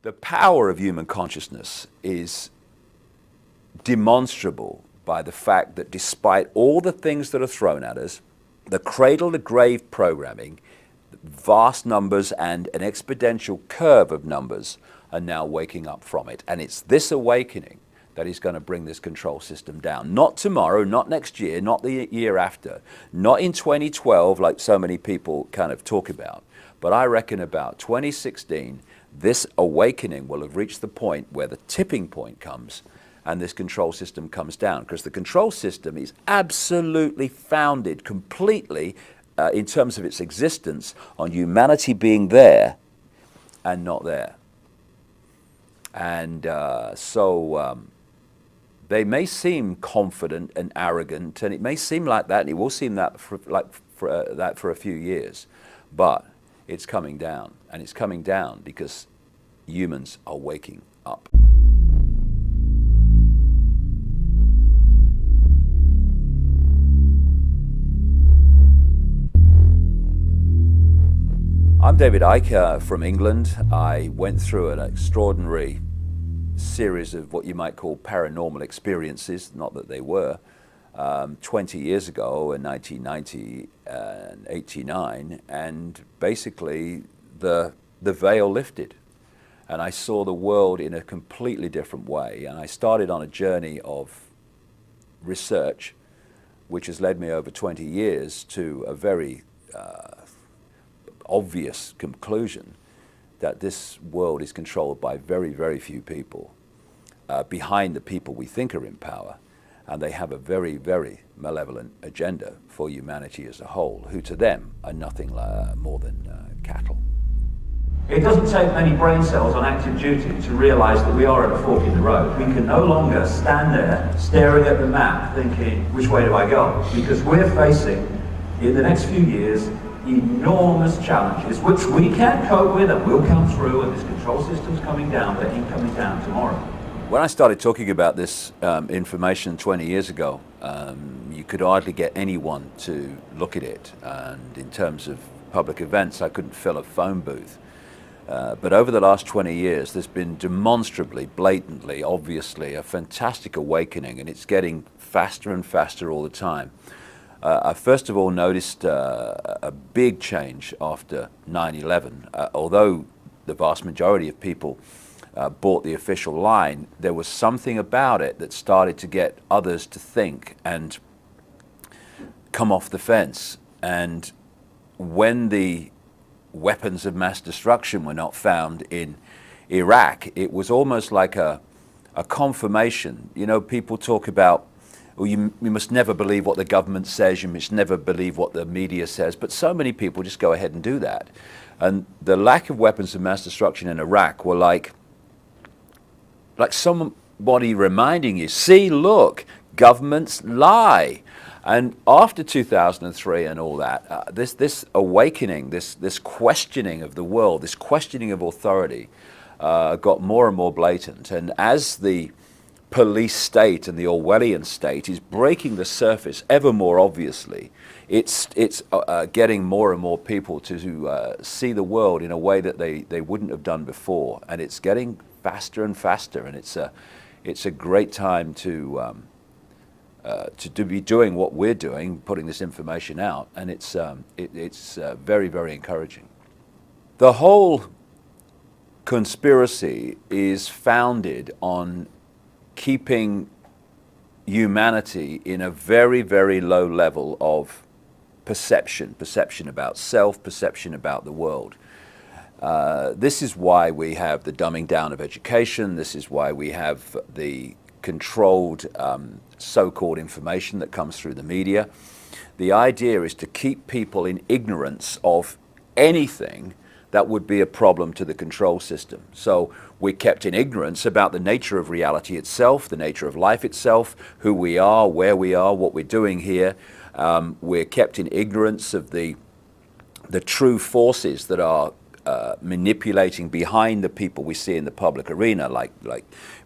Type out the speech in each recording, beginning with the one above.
The power of human consciousness is demonstrable by the fact that despite all the things that are thrown at us, the cradle-to-grave programming, vast numbers and an exponential curve of numbers are now waking up from it. And it's this awakening that is going to bring this control system down. Not tomorrow, not next year, not the year after, not in 2012 like so many people kind of talk about, but I reckon about 2016, this awakening will have reached the point where the tipping point comes and this control system comes down, because the control system is absolutely founded completely in terms of its existence on humanity being there and not there. And they may seem confident and arrogant, and it may seem like that, and it will seem that for a few years, but it's coming down, and it's coming down because humans are waking up. I'm David Icke from England. I went through an extraordinary series of what you might call paranormal experiences, not that they were, 20 years ago in 1990 and 89, and basically the veil lifted and I saw the world in a completely different way, and I started on a journey of research which has led me over 20 years to a very obvious conclusion that this world is controlled by very, very few people behind the people we think are in power, and they have a very, very malevolent agenda for humanity as a whole, who to them are nothing more than cattle. It doesn't take many brain cells on active duty to realize that we are at a fork in the road. We can no longer stand there staring at the map thinking, which way do I go? Because we're facing, in the next few years, enormous challenges which we can cope with and will come through, and this control system's coming down, but it ain't coming down tomorrow. When I started talking about this information 20 years ago, you could hardly get anyone to look at it, and in terms of public events I couldn't fill a phone booth. But over the last 20 years there's been demonstrably, blatantly, obviously a fantastic awakening, and it's getting faster and faster all the time. I first of all noticed a big change after 9/11. Although the vast majority of people bought the official line, there was something about it that started to get others to think and come off the fence. And when the weapons of mass destruction were not found in Iraq, it was almost like a confirmation. You know, people talk about, well, you must never believe what the government says, you must never believe what the media says, but so many people just go ahead and do that. And the lack of weapons of mass destruction in Iraq were like somebody reminding you, see, look, governments lie. And after 2003 and all that, this awakening, this questioning of the world, this questioning of authority got more and more blatant. And as the police state and the Orwellian state is breaking the surface ever more obviously, it's getting more and more people to see the world in a way that they wouldn't have done before. And it's getting faster and faster, and it's a great time to be doing what we're doing, putting this information out, and it's very, very encouraging. The whole conspiracy is founded on keeping humanity in a very, very low level of perception about self, perception about the world. This is why we have the dumbing down of education. This is why we have the controlled so-called information that comes through the media. The idea is to keep people in ignorance of anything that would be a problem to the control system. So we're kept in ignorance about the nature of reality itself, the nature of life itself, who we are, where we are, what we're doing here. We're kept in ignorance of the true forces that are manipulating behind the people we see in the public arena, like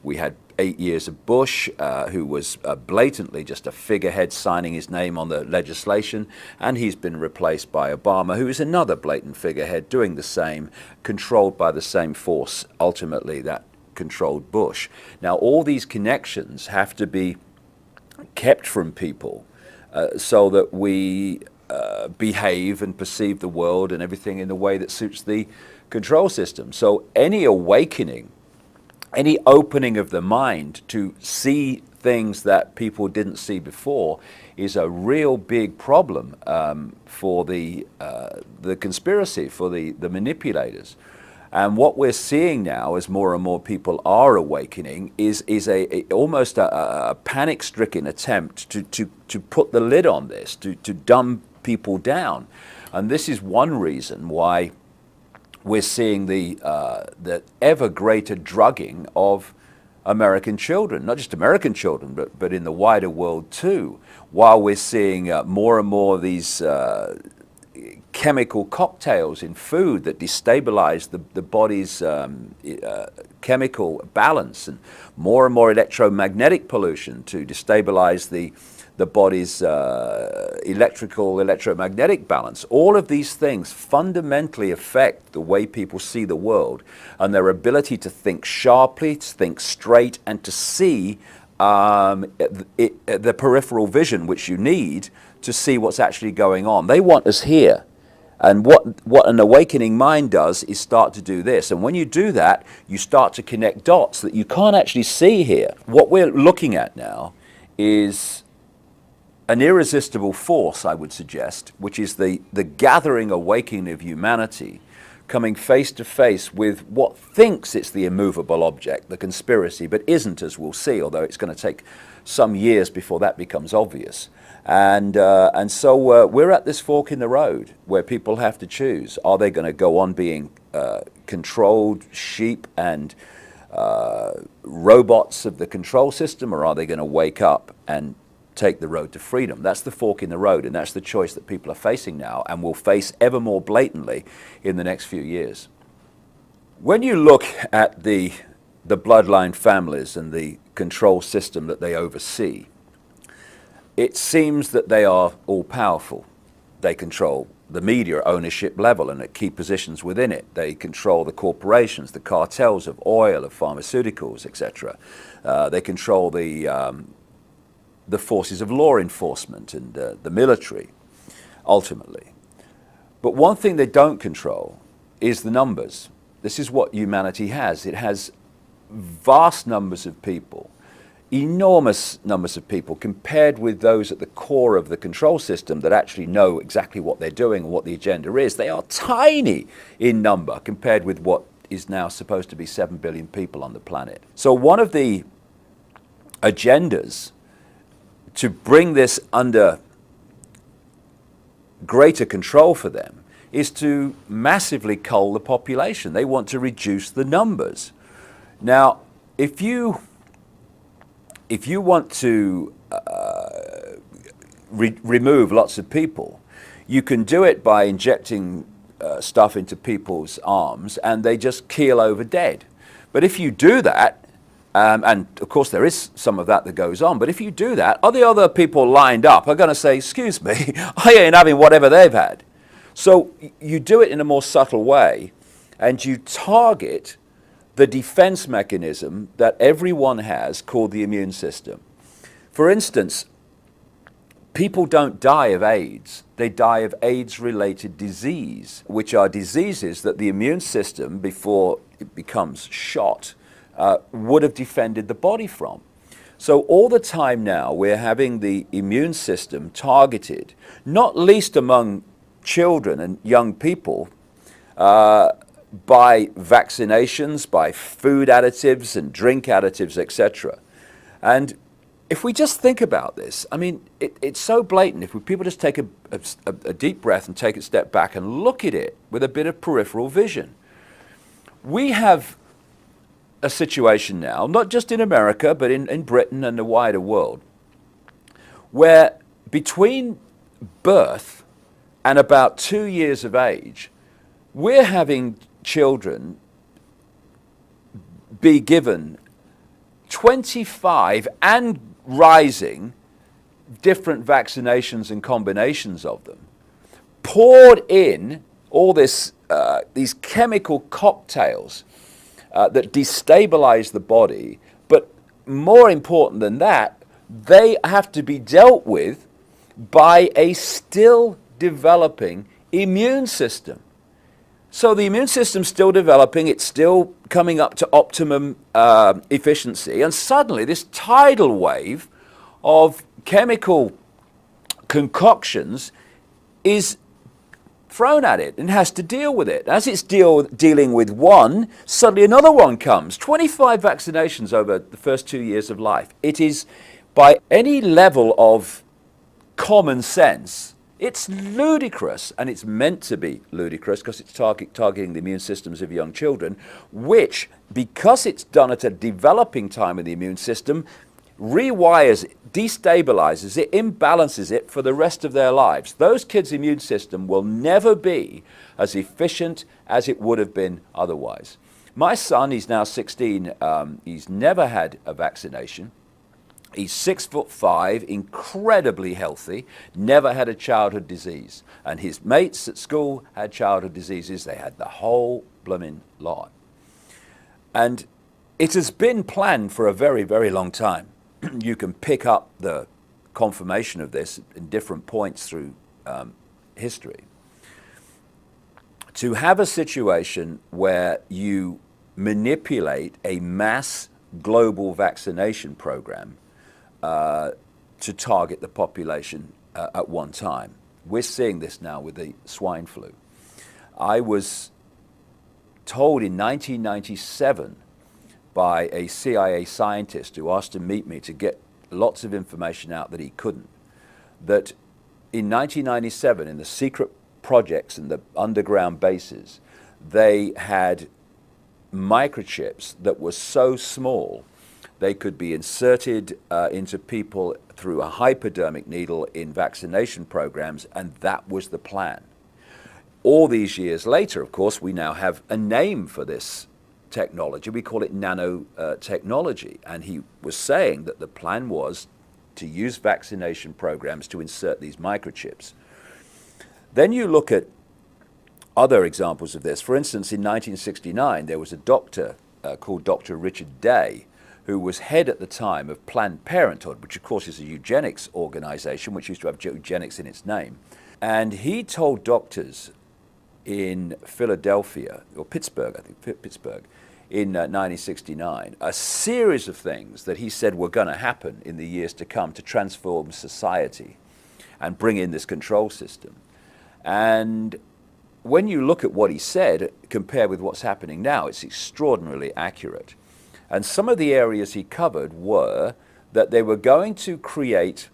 we had 8 years of Bush, who was blatantly just a figurehead signing his name on the legislation, and he's been replaced by Obama, who is another blatant figurehead doing the same, controlled by the same force, ultimately, that controlled Bush. Now, all these connections have to be kept from people so that we behave and perceive the world and everything in the way that suits the control system. So any awakening, any opening of the mind to see things that people didn't see before is a real big problem for the conspiracy, for the manipulators. And what we're seeing now, as more and more people are awakening, is almost a panic-stricken attempt to put the lid on this, to dumb people down. And this is one reason why we're seeing the ever greater drugging of American children, not just American children, but in the wider world too, while we're seeing more and more of these chemical cocktails in food that destabilize the body's chemical balance, and more electromagnetic pollution to destabilize the body's electromagnetic balance. All of these things fundamentally affect the way people see the world and their ability to think sharply, to think straight, and to see the peripheral vision which you need to see what's actually going on. They want us here. And what an awakening mind does is start to do this. And when you do that, you start to connect dots that you can't actually see here. What we're looking at now is an irresistible force, I would suggest, which is the gathering awakening of humanity coming face to face with what thinks it's the immovable object, the conspiracy, but isn't, as we'll see, although it's going to take some years before that becomes obvious. And so we're at this fork in the road where people have to choose. Are they going to go on being controlled sheep and robots of the control system, or are they going to wake up and take the road to freedom? That's the fork in the road, and that's the choice that people are facing now and will face ever more blatantly in the next few years. When you look at the bloodline families and the control system that they oversee, it seems that they are all-powerful. They control the media ownership level and at key positions within it. They control the corporations, the cartels of oil, of pharmaceuticals, etc. They control the forces of law enforcement and the military, ultimately. But one thing they don't control is the numbers. This is what humanity has. It has vast numbers of people, enormous numbers of people compared with those at the core of the control system that actually know exactly what they're doing and what the agenda is. They are tiny in number compared with what is now supposed to be 7 billion people on the planet. So one of the agendas to bring this under greater control for them is to massively cull the population. They want to reduce the numbers. Now, if you want to remove lots of people, you can do it by injecting stuff into people's arms and they just keel over dead. But if you do that, and of course there is some of that goes on, but if you do that, the other people lined up are going to say, excuse me, I ain't having whatever they've had. So you do it in a more subtle way, and you target the defense mechanism that everyone has called the immune system. For instance, people don't die of AIDS. They die of AIDS-related disease, which are diseases that the immune system, before it becomes shot, would have defended the body from. So all the time now we're having the immune system targeted, not least among children and young people, by vaccinations, by food additives and drink additives, etc. And if we just think about this, I mean, it's so blatant. If people just take a deep breath and take a step back and look at it with a bit of peripheral vision, we have a situation now, not just in America, but in Britain and the wider world, where between birth and about 2 years of age, we're having children be given 25 and rising different vaccinations and combinations of them, poured in all this, these chemical cocktails that destabilize the body, but more important than that, they have to be dealt with by a still developing immune system. So the immune system's still developing, it's still coming up to optimum efficiency, and suddenly this tidal wave of chemical concoctions is thrown at it and has to deal with it. As it's dealing with one, suddenly another one comes. 25 vaccinations over the first 2 years of life. It is, by any level of common sense, it's ludicrous, and it's meant to be ludicrous because it's targeting the immune systems of young children, which, because it's done at a developing time in the immune system, rewires it, destabilizes it, imbalances it for the rest of their lives. Those kids' immune system will never be as efficient as it would have been otherwise. My son, he's now 16, he's never had a vaccination. He's 6'5", incredibly healthy, never had a childhood disease. And his mates at school had childhood diseases. They had the whole blooming lot. And it has been planned for a very, very long time. You can pick up the confirmation of this in different points through history. To have a situation where you manipulate a mass global vaccination program to target the population at one time. We're seeing this now with the swine flu. I was told in 1997 by a CIA scientist who asked to meet me to get lots of information out that he couldn't, that in 1997, in the secret projects and the underground bases, they had microchips that were so small they could be inserted into people through a hypodermic needle in vaccination programs, and that was the plan. All these years later, of course, we now have a name for this technology. We call it nanotechnology. And he was saying that the plan was to use vaccination programs to insert these microchips. Then you look at other examples of this. For instance, in 1969, there was a doctor called Dr. Richard Day, who was head at the time of Planned Parenthood, which of course is a eugenics organization, which used to have eugenics in its name. And he told doctors in Philadelphia, or Pittsburgh, I think, Pittsburgh, in 1969, a series of things that he said were going to happen in the years to come to transform society and bring in this control system. And when you look at what he said, compared with what's happening now, it's extraordinarily accurate. And some of the areas he covered were that they were going to create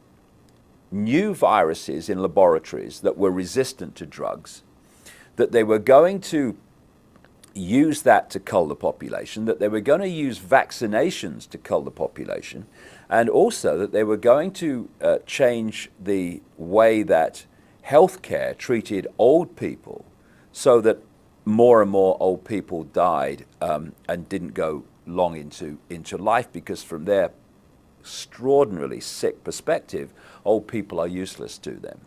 new viruses in laboratories that were resistant to drugs, that they were going to use that to cull the population, that they were going to use vaccinations to cull the population, and also that they were going to change the way that healthcare treated old people so that more and more old people died and didn't go long into life, because from their extraordinarily sick perspective, old people are useless to them.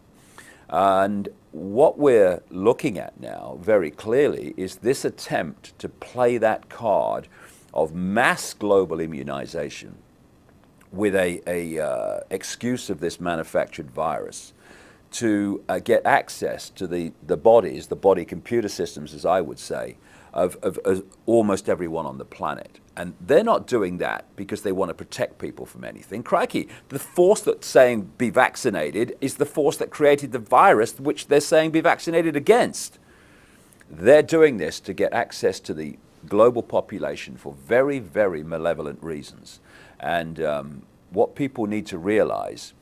And what we're looking at now very clearly is this attempt to play that card of mass global immunization with a excuse of this manufactured virus to get access to the bodies, the body computer systems, as I would say, of almost everyone on the planet. And they're not doing that because they want to protect people from anything. Crikey, the force that's saying be vaccinated is the force that created the virus which they're saying be vaccinated against. They're doing this to get access to the global population for very, very malevolent reasons. And what people need to realize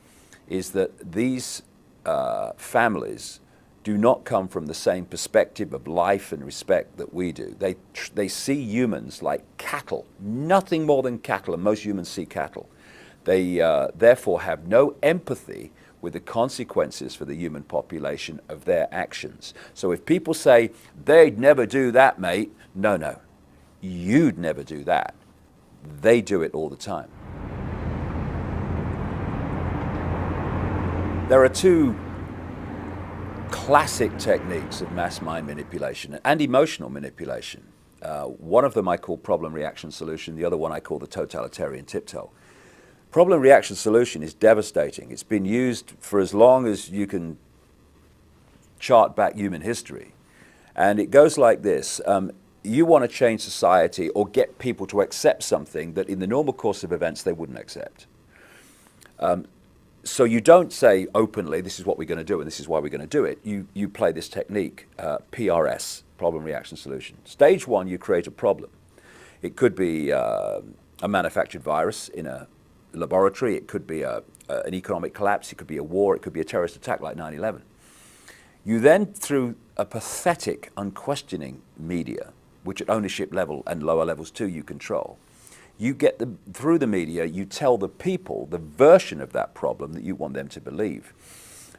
is that these families do not come from the same perspective of life and respect that we do. They see humans like cattle, nothing more than cattle, and most humans see cattle. They therefore have no empathy with the consequences for the human population of their actions. So if people say, they'd never do that, mate, no, you'd never do that. they do it all the time. There are two classic techniques of mass mind manipulation and emotional manipulation. One of them I call problem, reaction, solution. The other one I call the totalitarian tiptoe. Problem, reaction, solution is devastating. It's been used for as long as you can chart back human history. And it goes like this. You want to change society or get people to accept something that in the normal course of events they wouldn't accept. So you don't say openly, this is what we're going to do and this is why we're going to do it. You play this technique, PRS, problem, reaction, solution. Stage one, you create a problem. It could be a manufactured virus in a laboratory. It could be an economic collapse. It could be a war. It could be a terrorist attack like 9/11. You then, through a pathetic, unquestioning media, which at ownership level and lower levels too you control, you get through the media, you tell the people the version of that problem that you want them to believe,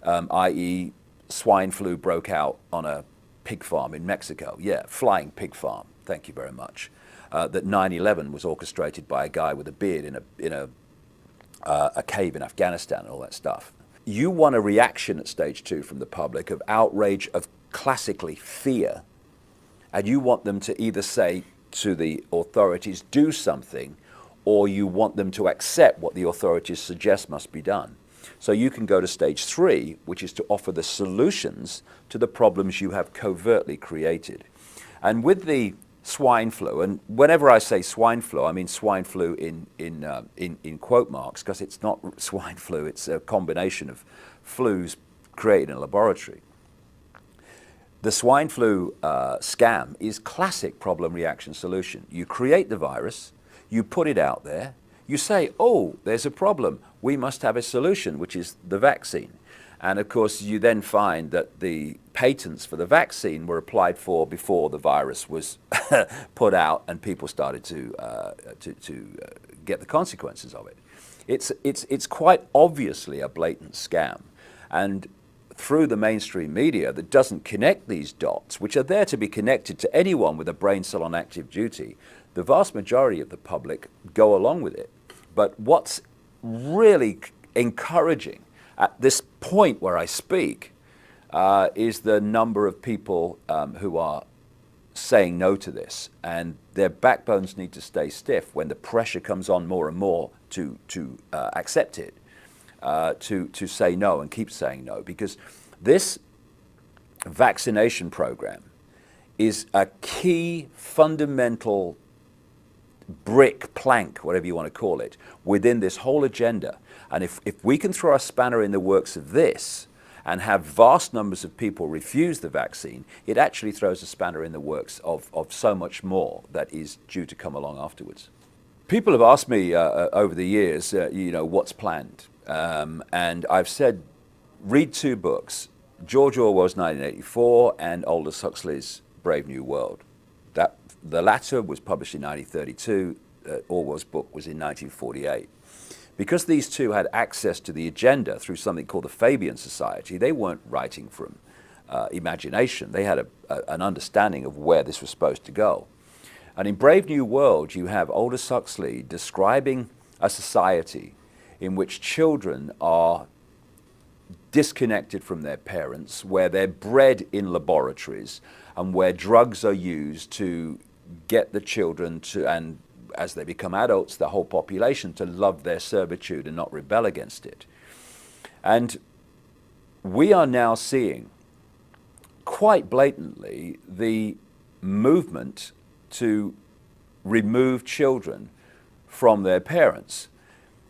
i.e. swine flu broke out on a pig farm in Mexico. Yeah, flying pig farm, thank you very much. That 9/11 was orchestrated by a guy with a beard in a cave in Afghanistan and all that stuff. You want a reaction at stage two from the public of outrage, of classically fear, and you want them to either say to the authorities, do something, or you want them to accept what the authorities suggest must be done. So you can go to stage three, which is to offer the solutions to the problems you have covertly created. And with the swine flu, and whenever I say swine flu, I mean swine flu in quote marks, because it's not swine flu, it's a combination of flus created in a laboratory. The swine flu scam is classic problem, reaction, solution. You create the virus, you put it out there, you say, oh, there's a problem, we must have a solution, which is the vaccine. And of course, you then find that the patents for the vaccine were applied for before the virus was put out and people started to get the consequences of it. It's quite obviously a blatant scam. And through the mainstream media that doesn't connect these dots, which are there to be connected to anyone with a brain cell on active duty, the vast majority of the public go along with it. But what's really encouraging at this point where I speak is the number of people who are saying no to this, and their backbones need to stay stiff when the pressure comes on more and more to accept it, to say no and keep saying no, because this vaccination program is a key fundamental brick, plank, whatever you want to call it, within this whole agenda. And if we can throw a spanner in the works of this and have vast numbers of people refuse the vaccine, it actually throws a spanner in the works of so much more that is due to come along afterwards. People have asked me over the years, you know, what's planned? And I've said, read two books, George Orwell's 1984 and Aldous Huxley's Brave New World. The latter was published in 1932, Orwell's book was in 1948. Because these two had access to the agenda through something called the Fabian Society, they weren't writing from imagination. They had an understanding of where this was supposed to go. And in Brave New World, you have Aldous Huxley describing a society in which children are disconnected from their parents, where they're bred in laboratories, and where drugs are used to get the children to, and as they become adults, the whole population, to love their servitude and not rebel against it. And we are now seeing quite blatantly the movement to remove children from their parents.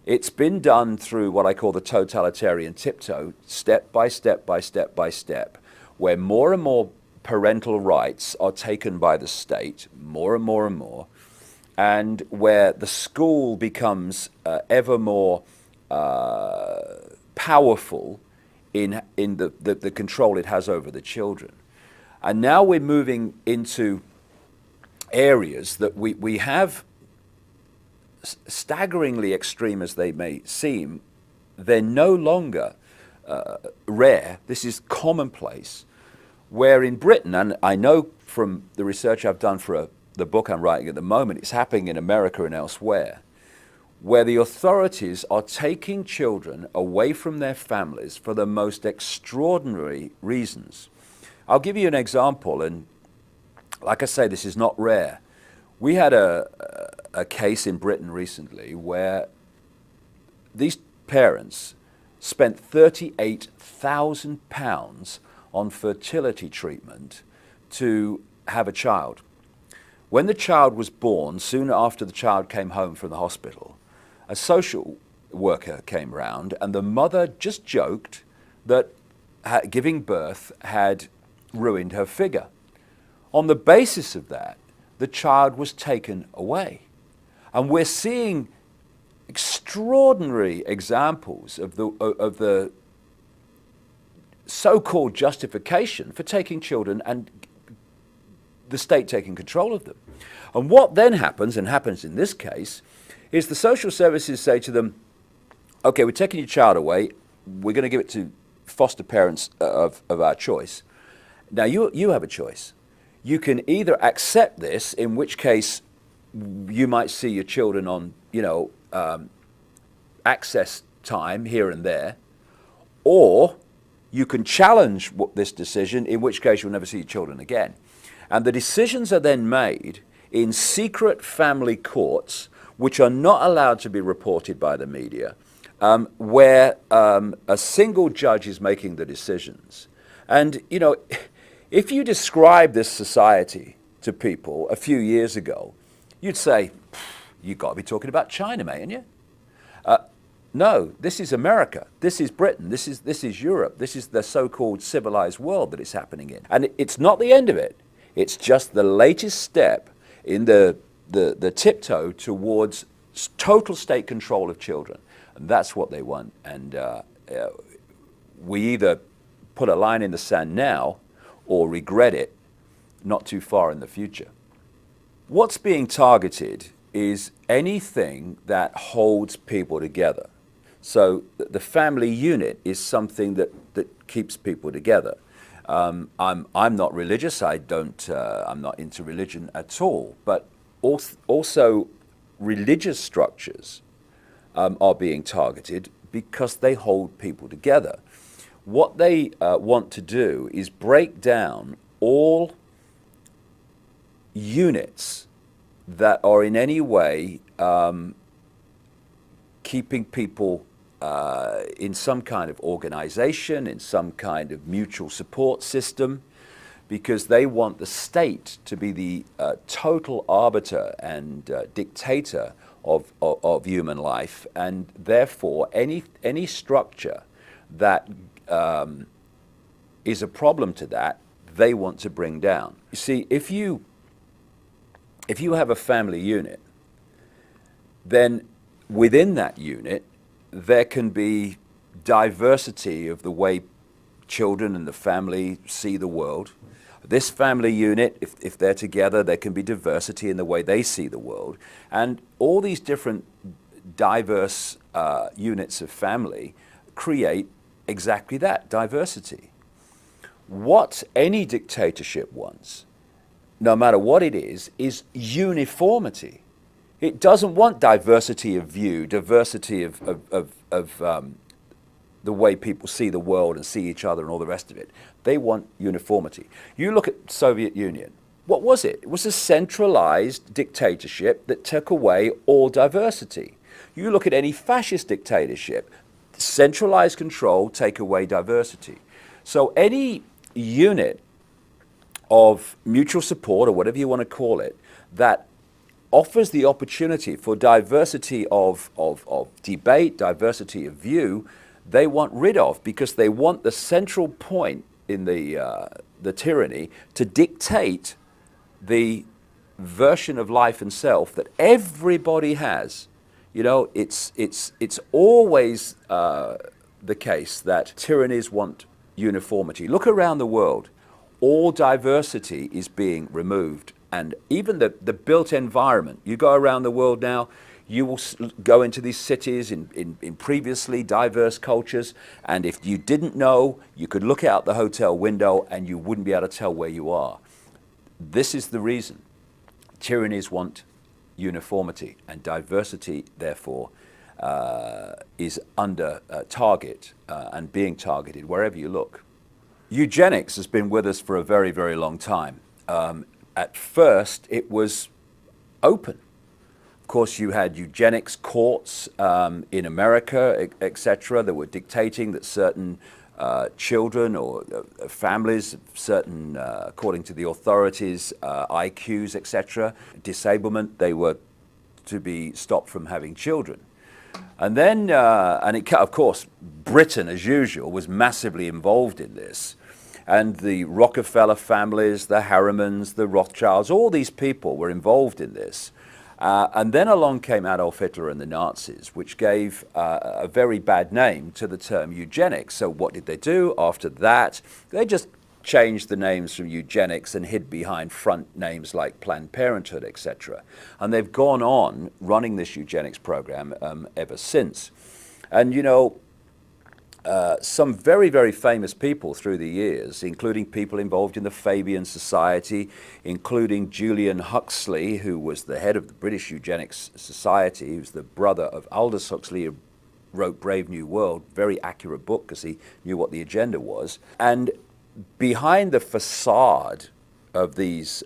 It's been done through what I call the totalitarian tiptoe, step by step by step by step, where more and more parental rights are taken by the state, more and more and more, and where the school becomes ever more powerful in the control it has over the children. And now we're moving into areas that we have, staggeringly extreme as they may seem, they're no longer rare. This is commonplace. Where in Britain, and I know from the research I've done for the book I'm writing at the moment, it's happening in America and elsewhere, where the authorities are taking children away from their families for the most extraordinary reasons. I'll give you an example, and like I say, this is not rare. We had a case in Britain recently where these parents spent £38,000 on fertility treatment to have a child. When the child was born, soon after the child came home from the hospital, a social worker came round and the mother just joked that giving birth had ruined her figure. On the basis of that, the child was taken away. And we're seeing extraordinary examples of the so-called justification for taking children and the state taking control of them. And what then happens, and happens in this case, is the social services say to them, okay, we're taking your child away, we're going to give it to foster parents of our choice. Now you have a choice. You can either accept this, in which case you might see your children on, access time here and there, or you can challenge this decision, in which case you'll never see your children again. And the decisions are then made in secret family courts, which are not allowed to be reported by the media, where a single judge is making the decisions. And, if you describe this society to people a few years ago, you'd say, you've got to be talking about China, mate, ain't you? No, this is America, this is Britain, this is Europe, this is the so-called civilized world that it's happening in. And it's not the end of it, it's just the latest step in the tiptoe towards total state control of children. And that's what they want. And we either put a line in the sand now or regret it not too far in the future. What's being targeted is anything that holds people together. So the family unit is something that keeps people together. I'm not religious. I'm not into religion at all. But also religious structures are being targeted because they hold people together. What they want to do is break down all units that are in any way keeping people in some kind of organization, in some kind of mutual support system, because they want the state to be the total arbiter and dictator of human life, and therefore any structure that is a problem to that, they want to bring down. You see, if you have a family unit, then within that unit there can be diversity of the way children and the family see the world. This family unit, if they're together, there can be diversity in the way they see the world. And all these different diverse units of family create exactly that, diversity. What any dictatorship wants, no matter what it is uniformity. It doesn't want diversity of view, diversity of the way people see the world and see each other and all the rest of it. They want uniformity. You look at Soviet Union. What was it? It was a centralized dictatorship that took away all diversity. You look at any fascist dictatorship, centralized control, take away diversity. So any unit of mutual support, or whatever you want to call it, that offers the opportunity for diversity of debate, diversity of view, they want rid of, because they want the central point in the tyranny to dictate the version of life and self that everybody has. It's always the case that tyrannies want uniformity. Look around the world. All diversity is being removed. And even the built environment. You go around the world now, you will go into these cities in previously diverse cultures, and if you didn't know, you could look out the hotel window and you wouldn't be able to tell where you are. This is the reason. Tyrannies want uniformity, and diversity, therefore, is under target and being targeted wherever you look. Eugenics has been with us for a very, very long time. At first, it was open. Of course, you had eugenics courts in America, etc., that were dictating that certain children or families, certain, according to the authorities, IQs, etc., disablement, they were to be stopped from having children. And then, of course, Britain, as usual, was massively involved in this. And the Rockefeller families, the Harrimans, the Rothschilds, all these people were involved in this. And then along came Adolf Hitler and the Nazis, which gave a very bad name to the term eugenics. So what did they do after that? They just changed the names from eugenics and hid behind front names like Planned Parenthood, etc. And they've gone on running this eugenics program ever since. And you know, some very, very famous people through the years, including people involved in the Fabian Society, including Julian Huxley, who was the head of the British Eugenics Society, who's the brother of Aldous Huxley, who wrote Brave New World, very accurate book because he knew what the agenda was. And behind the facade of these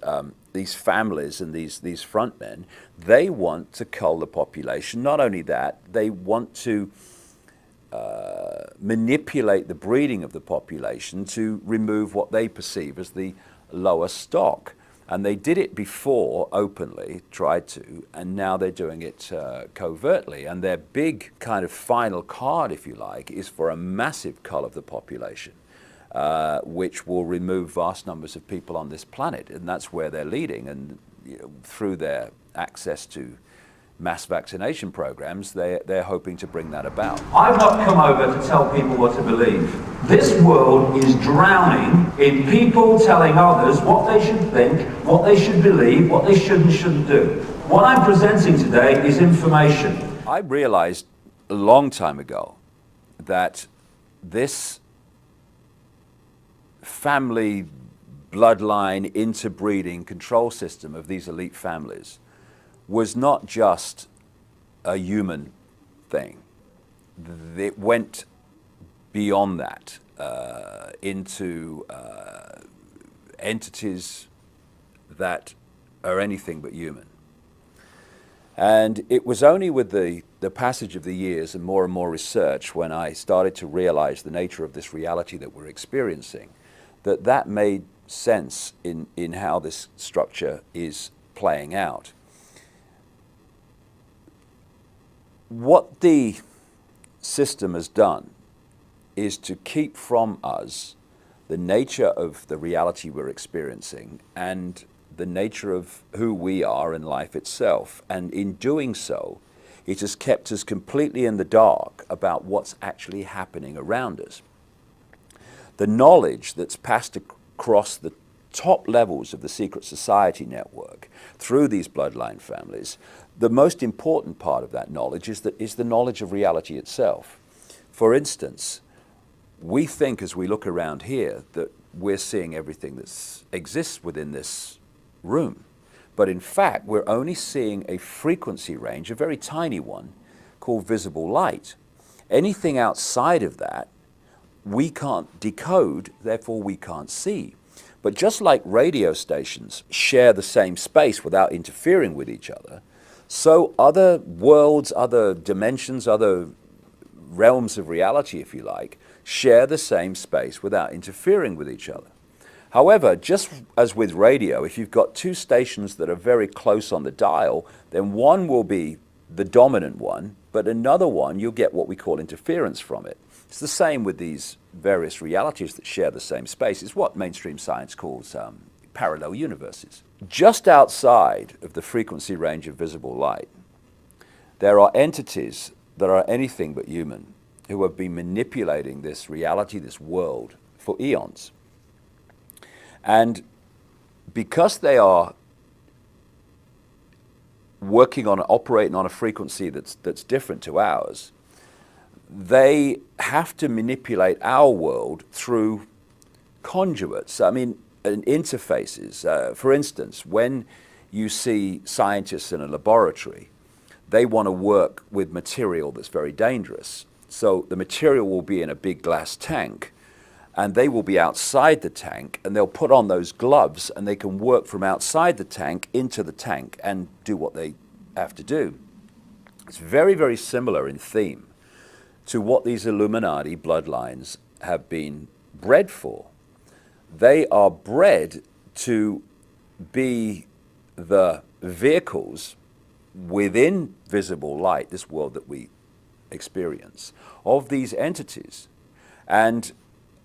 families and these frontmen, they want to cull the population. Not only that, they want to manipulate the breeding of the population to remove what they perceive as the lower stock. And they did it before openly, tried to, and now they're doing it covertly. And their big kind of final card, if you like, is for a massive cull of the population, which will remove vast numbers of people on this planet. And that's where they're leading. And you know, through their access to mass vaccination programs, they're hoping to bring that about. I've not come over to tell people what to believe. This world is drowning in people telling others what they should think, what they should believe, what they should and shouldn't do. What I'm presenting today is information. I realized a long time ago that this family bloodline interbreeding control system of these elite families was not just a human thing. It went beyond that into entities that are anything but human. And it was only with the passage of the years and more research when I started to realize the nature of this reality that we're experiencing that made sense in how this structure is playing out. What the system has done is to keep from us the nature of the reality we're experiencing and the nature of who we are in life itself. And in doing so, it has kept us completely in the dark about what's actually happening around us. The knowledge that's passed across the top levels of the secret society network through these bloodline families, the most important part of that knowledge is the knowledge of reality itself. For instance, we think as we look around here that we're seeing everything that exists within this room. But in fact, we're only seeing a frequency range, a very tiny one, called visible light. Anything outside of that, we can't decode, therefore we can't see. But just like radio stations share the same space without interfering with each other, so other worlds, other dimensions, other realms of reality, if you like, share the same space without interfering with each other. However, just as with radio, if you've got two stations that are very close on the dial, then one will be the dominant one, but another one, you'll get what we call interference from it. It's the same with these various realities that share the same space. It's what mainstream science calls parallel universes. Just outside of the frequency range of visible light, there are entities that are anything but human who have been manipulating this reality, this world, for eons. And because they are working on, operating on a frequency that's different to ours, they have to manipulate our world through conduits. I mean, interfaces. For instance, when you see scientists in a laboratory, they want to work with material that's very dangerous. So the material will be in a big glass tank, and they will be outside the tank, and they'll put on those gloves, and they can work from outside the tank into the tank and do what they have to do. It's very, very similar in theme to what these Illuminati bloodlines have been bred for. They are bred to be the vehicles within visible light, this world that we experience, of these entities. And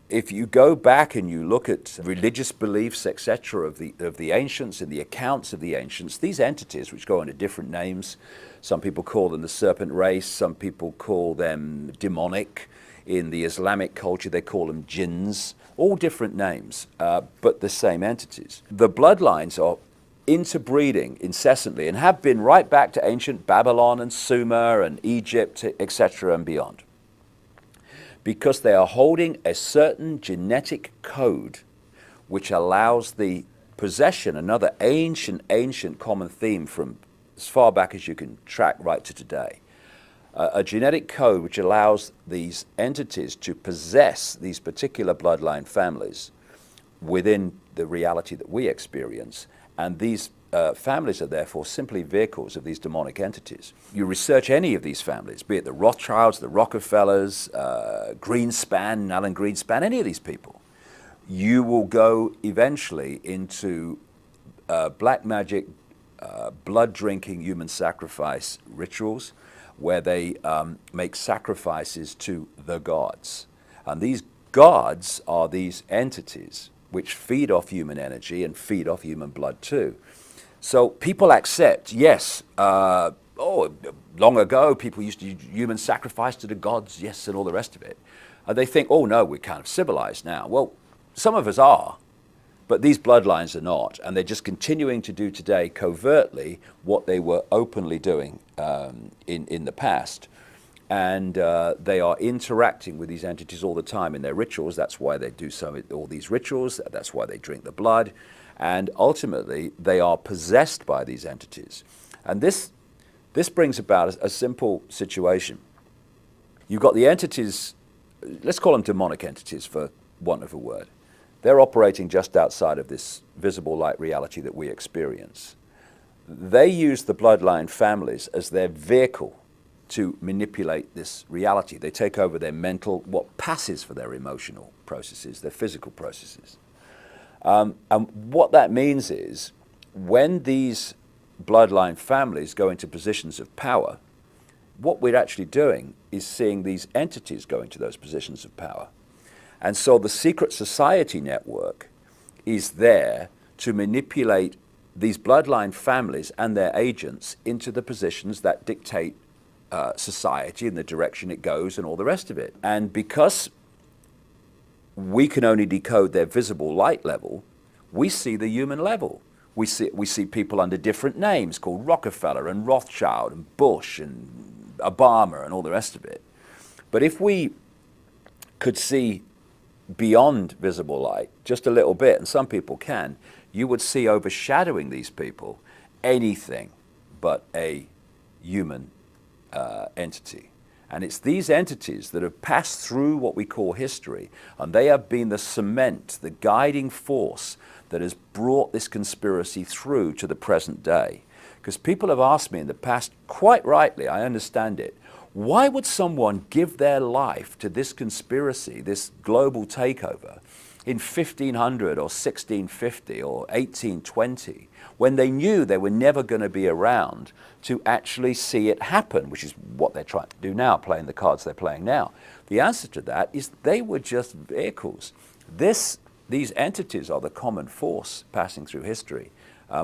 if you go back and you look at religious beliefs, etc., of the ancients and the accounts of the ancients, these entities, which go under different names, some people call them the serpent race, some people call them demonic. In the Islamic culture, they call them jinns, all different names, but the same entities. The bloodlines are interbreeding incessantly and have been right back to ancient Babylon and Sumer and Egypt, etc., and beyond, because they are holding a certain genetic code which allows the possession, another ancient common theme from as far back as you can track right to today, a genetic code which allows these entities to possess these particular bloodline families within the reality that we experience. And these families are therefore simply vehicles of these demonic entities. You research any of these families, be it the Rothschilds, the Rockefellers, Greenspan, Alan Greenspan, any of these people, you will go eventually into black magic, blood-drinking human sacrifice rituals where they make sacrifices to the gods. And these gods are these entities which feed off human energy and feed off human blood too. So people accept, yes, long ago people used to use human sacrifice to the gods, yes, and all the rest of it. And they think, oh no, we're kind of civilized now. Well, some of us are, but these bloodlines are not, and they're just continuing to do today covertly what they were openly doing in the past. And they are interacting with these entities all the time in their rituals. That's why they do all these rituals. That's why they drink the blood. And ultimately, they are possessed by these entities. And this brings about a simple situation. You've got the entities, let's call them demonic entities for want of a word. They're operating just outside of this visible light reality that we experience. They use the bloodline families as their vehicle to manipulate this reality. They take over their mental, what passes for their emotional processes, their physical processes. And what that means is when these bloodline families go into positions of power, what we're actually doing is seeing these entities go into those positions of power. And so the secret society network is there to manipulate these bloodline families and their agents into the positions that dictate society and the direction it goes and all the rest of it. And because we can only decode their visible light level, we see the human level. We see people under different names called Rockefeller and Rothschild and Bush and Obama and all the rest of it. But if we could see beyond visible light just a little bit, and some people can, you would see overshadowing these people anything but a human entity. And it's these entities that have passed through what we call history, and they have been the cement, the guiding force that has brought this conspiracy through to the present day. Because people have asked me in the past, quite rightly, I understand it, why would someone give their life to this conspiracy, this global takeover, in 1500 or 1650 or 1820, when they knew they were never going to be around to actually see it happen, which is what they're trying to do now, playing the cards they're playing now? The answer to that is they were just vehicles. These entities are the common force passing through history,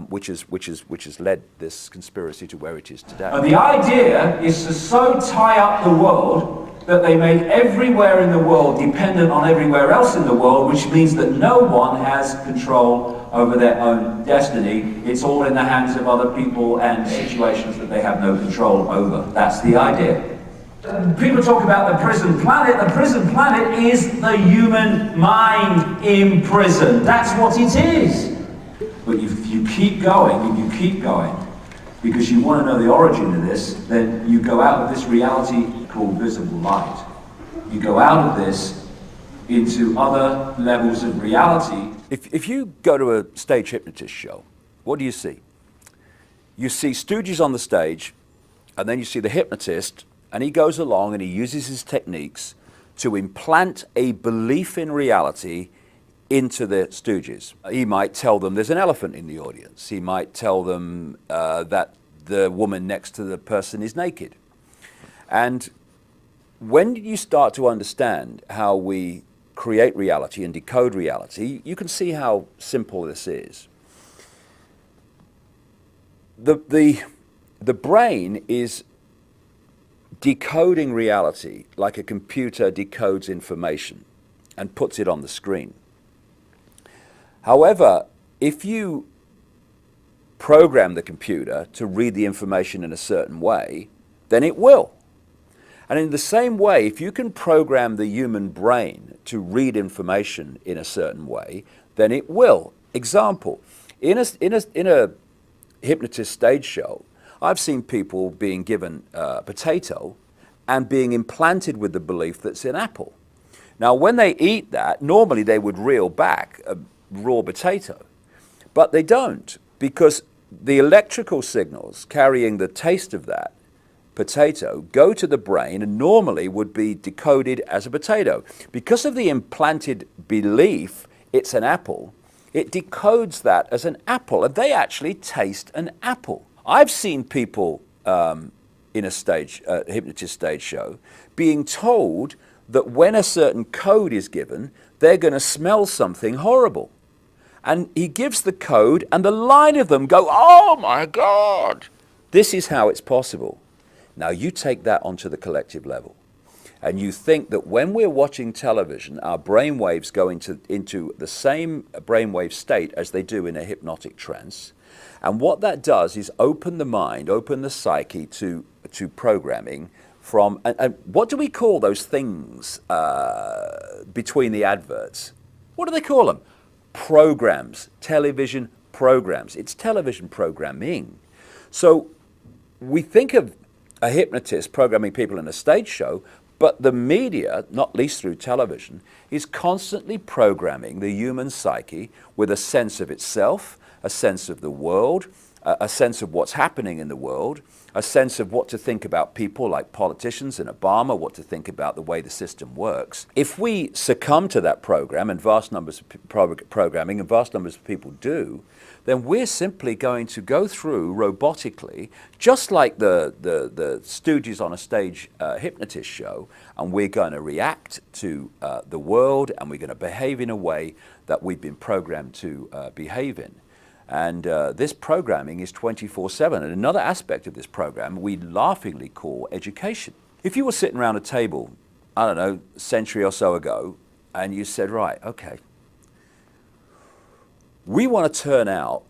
which has led this conspiracy to where it is today. And the idea is to so tie up the world that they make everywhere in the world dependent on everywhere else in the world, which means that no one has control over their own destiny. It's all in the hands of other people and situations that they have no control over. That's the idea. People talk about the prison planet. The prison planet is the human mind in prison. That's what it is. But if you keep going, if you keep going, because you want to know the origin of this, then you go out of this reality called visible light. You go out of this into other levels of reality. If you go to a stage hypnotist show, what do you see? You see stooges on the stage, and then you see the hypnotist, and he goes along and he uses his techniques to implant a belief in reality into the stooges. He might tell them there's an elephant in the audience. He might tell them that the woman next to the person is naked. And when you start to understand how we create reality and decode reality, you can see how simple this is. The brain is decoding reality like a computer decodes information and puts it on the screen. However, if you program the computer to read the information in a certain way, then it will. And in the same way, if you can program the human brain to read information in a certain way, then it will. Example, in a hypnotist stage show, I've seen people being given a potato and being implanted with the belief that it's an apple. Now, when they eat that, normally they would reel back a raw potato, but they don't, because the electrical signals carrying the taste of that potato go to the brain and normally would be decoded as a potato. Because of the implanted belief it's an apple, it decodes that as an apple, and they actually taste an apple. I've seen people in a hypnotist stage show being told that when a certain code is given, they're going to smell something horrible. And he gives the code, and the line of them go, "Oh my God!" This is how it's possible. Now you take that onto the collective level, and you think that when we're watching television, our brain waves go into the same brainwave state as they do in a hypnotic trance. And what that does is open the mind, open the psyche to programming from, and what do we call those things between the adverts? What do they call them? Programs, television programs. It's television programming. So we think of a hypnotist programming people in a stage show, but the media, not least through television, is constantly programming the human psyche with a sense of itself, a sense of the world, a sense of what's happening in the world, a sense of what to think about people like politicians and Obama, what to think about the way the system works. If we succumb to that program, and vast numbers of programming, and vast numbers of people do, then we're simply going to go through robotically, just like the stooges on a stage hypnotist show, and we're going to react to the world, and we're going to behave in a way that we've been programmed to behave in. And this programming is 24/7. And another aspect of this program we laughingly call education. If you were sitting around a table, I don't know, a century or so ago, and you said, right, okay, we want to turn out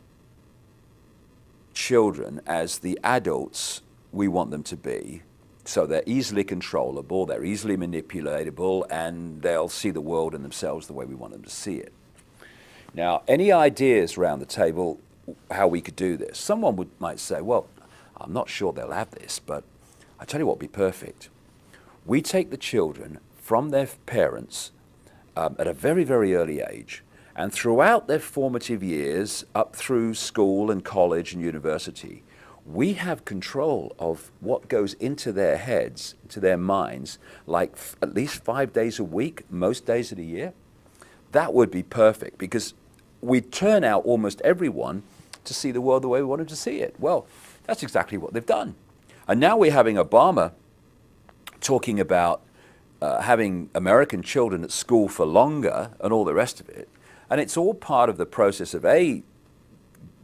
children as the adults we want them to be, so they're easily controllable, they're easily manipulatable, and they'll see the world and themselves the way we want them to see it. Now, any ideas around the table how we could do this? Someone might say, well, I'm not sure they'll have this, but I tell you what would be perfect. We take the children from their parents at a very, very early age, and throughout their formative years, up through school and college and university, we have control of what goes into their heads, into their minds, like at least 5 days a week, most days of the year. That would be perfect, because we turn out almost everyone to see the world the way we want them to see it. Well, that's exactly what they've done. And now we're having Obama talking about having American children at school for longer and all the rest of it. And it's all part of the process of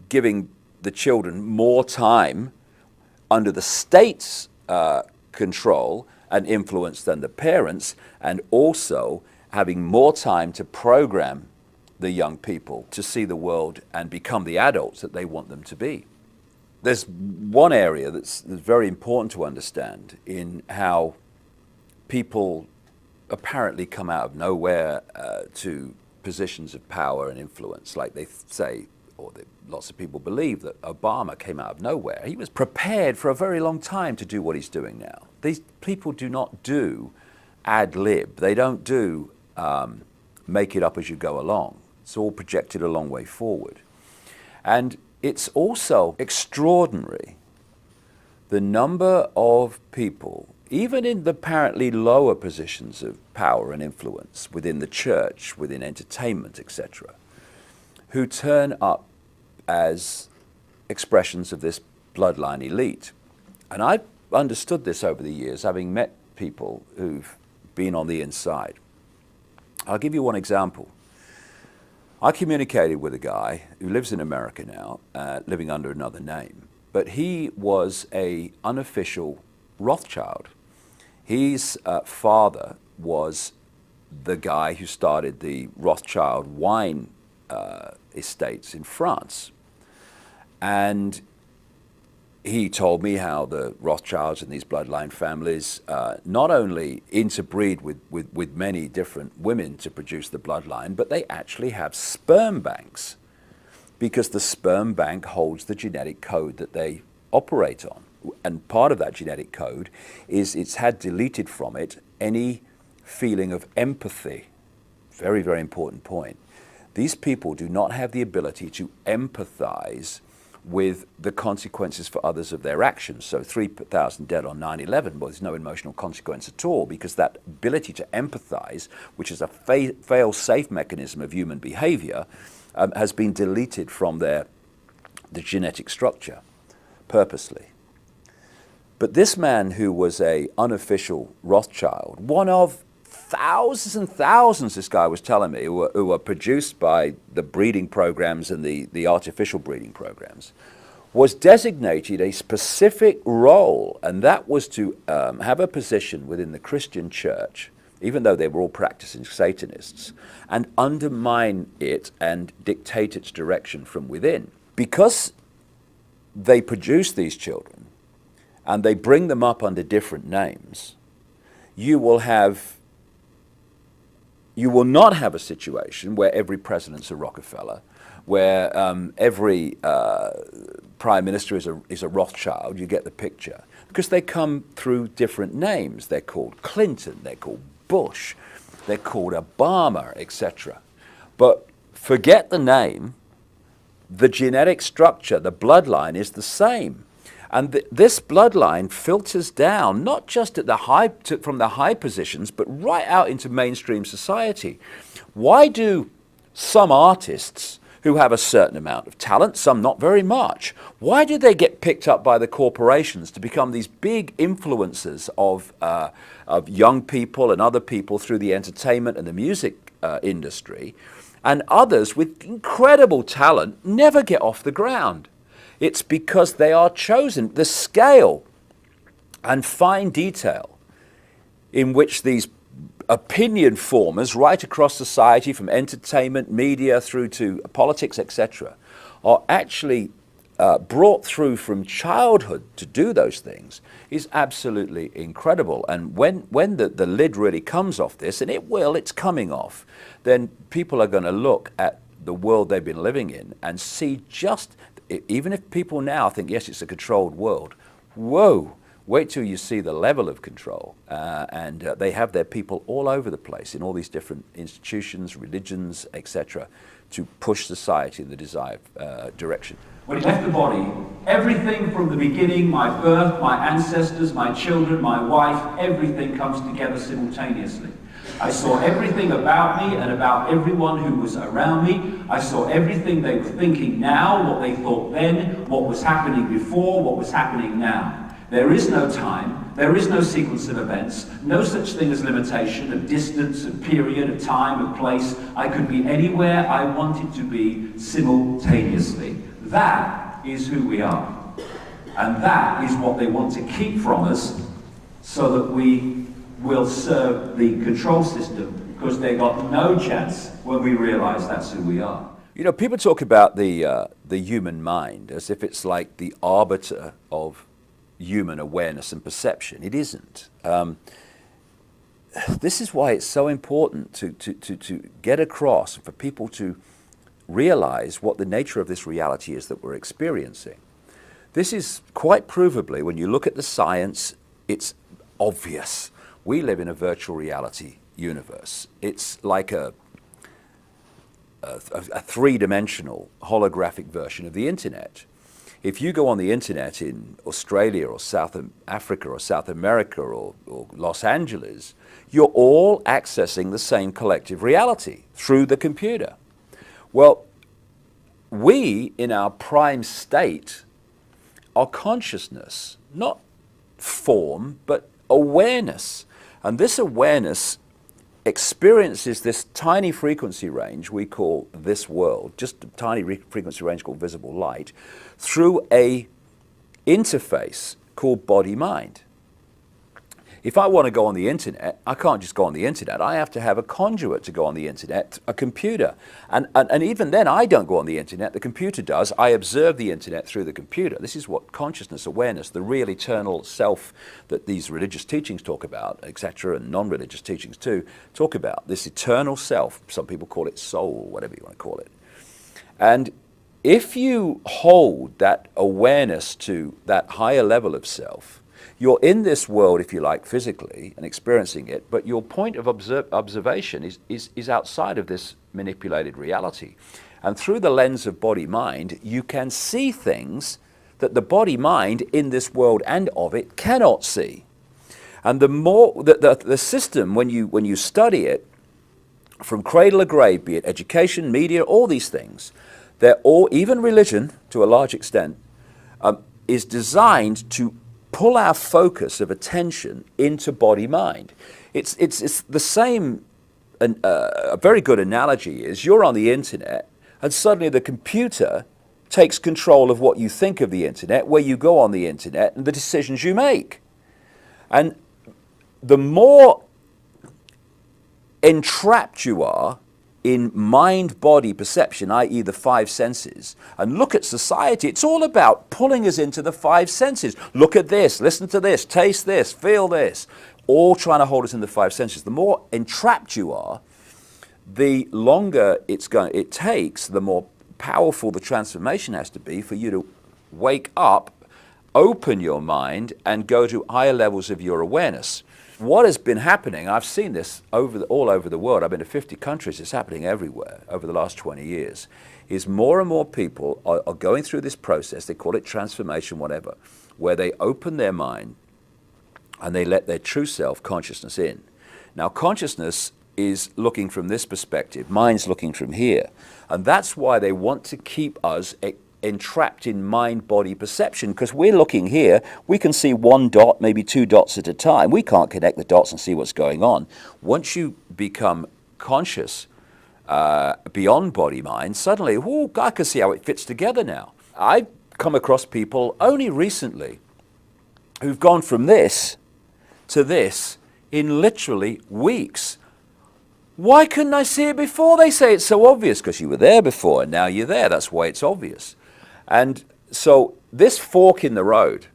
giving the children more time under the state's control and influence than the parents, and also having more time to program the young people to see the world and become the adults that they want them to be. There's one area that's very important to understand in how people apparently come out of nowhere to positions of power and influence, like they say or lots of people believe that Obama came out of nowhere. He was prepared for a very long time to do what he's doing now. These people do not do ad lib. They don't do make it up as you go along. It's all projected a long way forward. And it's also extraordinary the number of people, even in the apparently lower positions of power and influence within the church, within entertainment, etc., who turn up as expressions of this bloodline elite. And I've understood this over the years, having met people who've been on the inside. I'll give you one example. I communicated with a guy who lives in America now, living under another name, but he was an unofficial Rothschild. His father was the guy who started the Rothschild wine estates in France. And he told me how the Rothschilds and these bloodline families not only interbreed with many different women to produce the bloodline, but they actually have sperm banks, because the sperm bank holds the genetic code that they operate on. And part of that genetic code is it's had deleted from it any feeling of empathy. Very, very important point. These people do not have the ability to empathize with the consequences for others of their actions. So 3,000 dead on 9/11, well, there's no emotional consequence at all, because that ability to empathize, which is a fail-safe mechanism of human behavior, has been deleted from the genetic structure purposely. But this man, who was an unofficial Rothschild, one of thousands and thousands, this guy was telling me, who were produced by the breeding programs and the artificial breeding programs, was designated a specific role, and that was to have a position within the Christian church, even though they were all practicing Satanists, and undermine it and dictate its direction from within. Because they produce these children and they bring them up under different names, you will not have a situation where every president's a Rockefeller, where every prime minister is a Rothschild. You get the picture. Because they come through different names. They're called Clinton, they're called Bush, they're called Obama, etc. But forget the name, the genetic structure, the bloodline is the same. And this bloodline filters down, not just at from the high positions, but right out into mainstream society. Why do some artists who have a certain amount of talent, some not very much, why do they get picked up by the corporations to become these big influencers of young people and other people through the entertainment and the music industry, and others with incredible talent never get off the ground? It's because they are chosen. The scale and fine detail in which these opinion formers right across society, from entertainment, media, through to politics, etc., are actually brought through from childhood to do those things is absolutely incredible. And when the lid really comes off this, and it's coming off, then people are going to look at the world they've been living in and see just, even if people now think, yes, it's a controlled world, whoa, wait till you see the level of control. And they have their people all over the place in all these different institutions, religions, etc., to push society in the desired direction. When he left the body, everything from the beginning, my birth, my ancestors, my children, my wife, everything comes together simultaneously. I saw everything about me and about everyone who was around me. I saw everything they were thinking now, what they thought then, what was happening before, what was happening now. There is no time, there is no sequence of events, no such thing as limitation of distance, of period, of time, of place. I could be anywhere I wanted to be simultaneously. That is who we are. And that is what they want to keep from us, so that we will serve the control system, because they got no chance when we realize that's who we are. You know, people talk about the human mind as if it's like the arbiter of human awareness and perception. It isn't. This is why it's so important to get across, for people to realize what the nature of this reality is that we're experiencing. This is quite provably, when you look at the science, it's obvious. We live in a virtual reality universe. It's like a three-dimensional holographic version of the internet. If you go on the internet in Australia or South Africa or South America or Los Angeles, you're all accessing the same collective reality through the computer. Well, we, in our prime state, are consciousness, not form, but awareness. And this awareness experiences this tiny frequency range we call this world, just a tiny frequency range called visible light, through a interface called body-mind. If I want to go on the internet, I can't just go on the internet. I have to have a conduit to go on the internet, a computer. And even then, I don't go on the internet. The computer does. I observe the internet through the computer. This is what consciousness, awareness, the real eternal self that these religious teachings talk about, etc., and non-religious teachings too, talk about. This eternal self. Some people call it soul, whatever you want to call it. And if you hold that awareness to that higher level of self, you're in this world, if you like, physically and experiencing it, but your point of observation is outside of this manipulated reality. And through the lens of body-mind, you can see things that the body-mind in this world and of it cannot see. And the more the system, when you study it, from cradle to grave, be it education, media, all these things, they're all, even religion to a large extent, is designed to pull our focus of attention into body-mind. It's the same, a very good analogy is you're on the internet and suddenly the computer takes control of what you think of the internet, where you go on the internet and the decisions you make. And the more entrapped you are in mind-body perception, i.e. the five senses, and look at society, it's all about pulling us into the five senses. Look at this, listen to this, taste this, feel this, all trying to hold us in the five senses. The more entrapped you are, the longer it takes, the more powerful the transformation has to be for you to wake up, open your mind, and go to higher levels of your awareness. What has been happening, I've seen this all over the world, I've been to 50 countries, it's happening everywhere over the last 20 years, is more and more people are going through this process, they call it transformation, whatever, where they open their mind and they let their true self consciousness in. Now consciousness is looking from this perspective, mind's looking from here, and that's why they want to keep us entrapped in mind-body perception, because we're looking here, we can see one dot, maybe two dots at a time. We can't connect the dots and see what's going on. Once you become conscious beyond body-mind, suddenly, oh, I can see how it fits together now. I've come across people only recently who've gone from this to this in literally weeks. Why couldn't I see it before? They say it's so obvious because you were there before and now you're there. That's why it's obvious. And so this fork in the road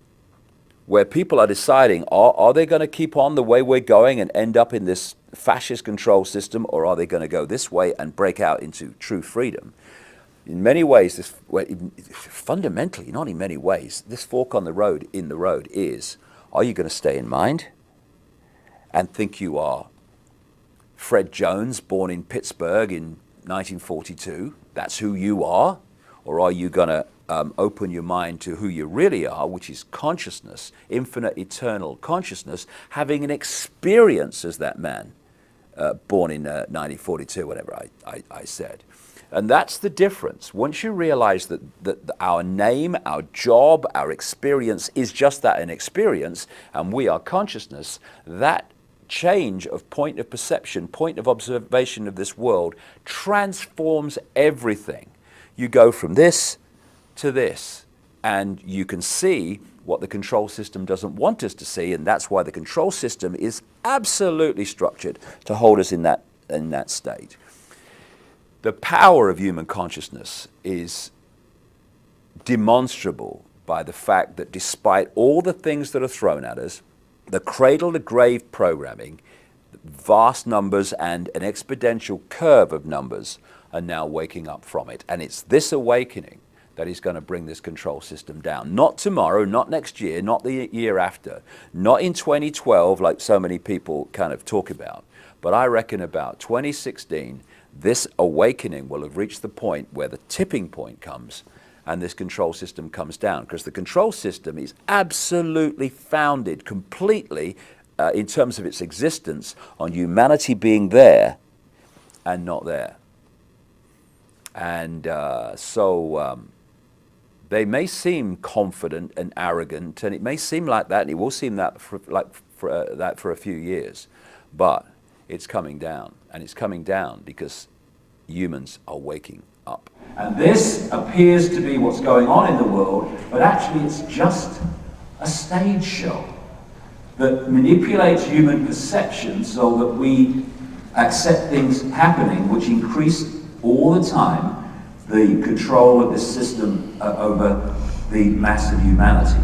where people are deciding, are they going to keep on the way we're going and end up in this fascist control system, or are they going to go this way and break out into true freedom? In many ways, fundamentally, not in many ways, this fork on the road, is, are you going to stay in mind and think you are Fred Jones, born in Pittsburgh in 1942, that's who you are? Or are you going to open your mind to who you really are, which is consciousness, infinite, eternal consciousness, having an experience as that man born in 1942, whatever I said. And that's the difference. Once you realize that our name, our job, our experience is just that, an experience, and we are consciousness, that change of point of perception, point of observation of this world transforms everything. You go from this to this, and you can see what the control system doesn't want us to see, and that's why the control system is absolutely structured to hold us in that state. The power of human consciousness is demonstrable by the fact that despite all the things that are thrown at us, the cradle-to-grave programming, vast numbers and an exponential curve of numbers, are now waking up from it. And it's this awakening that is going to bring this control system down. Not tomorrow, not next year, not the year after, not in 2012 like so many people kind of talk about, but I reckon about 2016, this awakening will have reached the point where the tipping point comes and this control system comes down, because the control system is absolutely founded completely in terms of its existence on humanity being there and not there. And they may seem confident and arrogant, and it may seem like that, and it will seem that for a few years, but it's coming down, and it's coming down because humans are waking up. And this appears to be what's going on in the world, but actually it's just a stage show that manipulates human perception so that we accept things happening which increase all the time the control of this system over the mass of humanity.